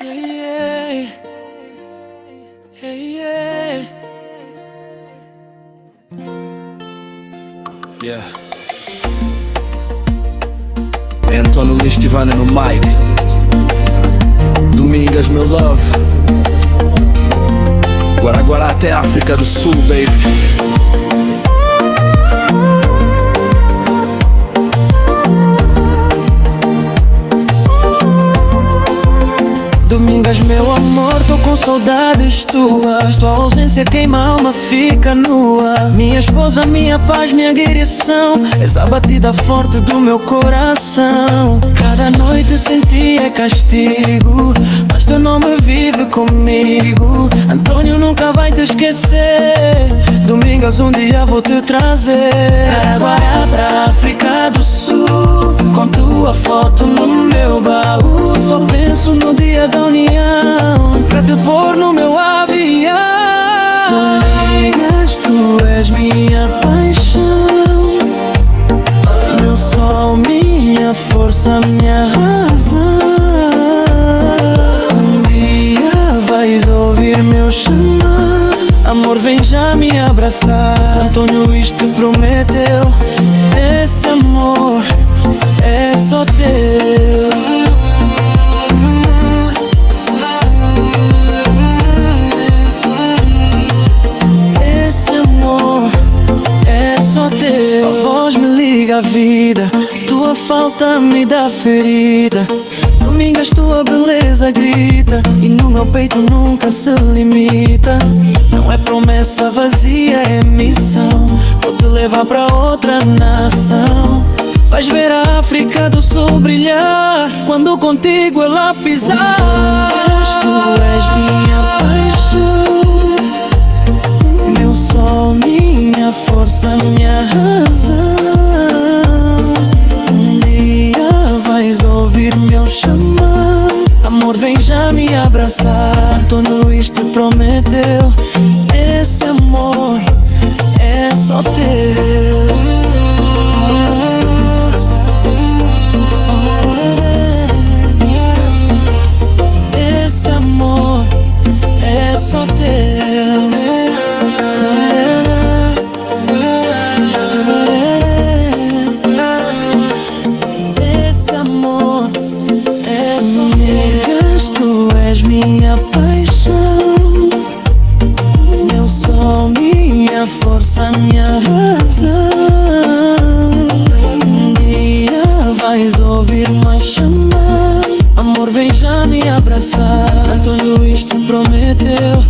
Yeah, yeah, yeah. É António Lins Tivana no mic. Domingas, meu love. Guaraguará até África do Sul, baby. Domingas, meu amor, tô com saudades tuas. Tua ausência queima a alma, fica nua. Minha esposa, minha paz, minha direção. És a batida forte do meu coração. Cada noite sem ti é castigo, mas teu nome vive comigo. Antônio nunca vai te esquecer. Domingas, um dia vou te trazer Guaraguará pra África do Sul, com tua foto no meu baú. Só penso no dia da união, pra te pôr no meu avião. Domingas, tu és minha paixão, meu sol, minha força, minha razão. Um dia vais ouvir meu chamar, amor, vem já me abraçar. Antônio isto prometeu, esse amor é só teu. A voz me liga a vida, tua falta me dá ferida. Domingas, tua beleza grita, e no meu peito nunca se limita. Não é promessa vazia, é missão. Vou te levar pra outra nação. Vais ver a África do Sul brilhar quando contigo ela pisar. Domingas, tu és minha paixão, meu sol, minha força, minha razão. Um dia vais ouvir meu chamar, amor, vem já me abraçar. Antônio Luís te prometeu, esse amor é só teu. Esse amor é só teu. Minha paixão, meu sol, minha força, minha razão. Um dia vais ouvir mais chamar, amor, vem já me abraçar. Antônio Luís te prometeu,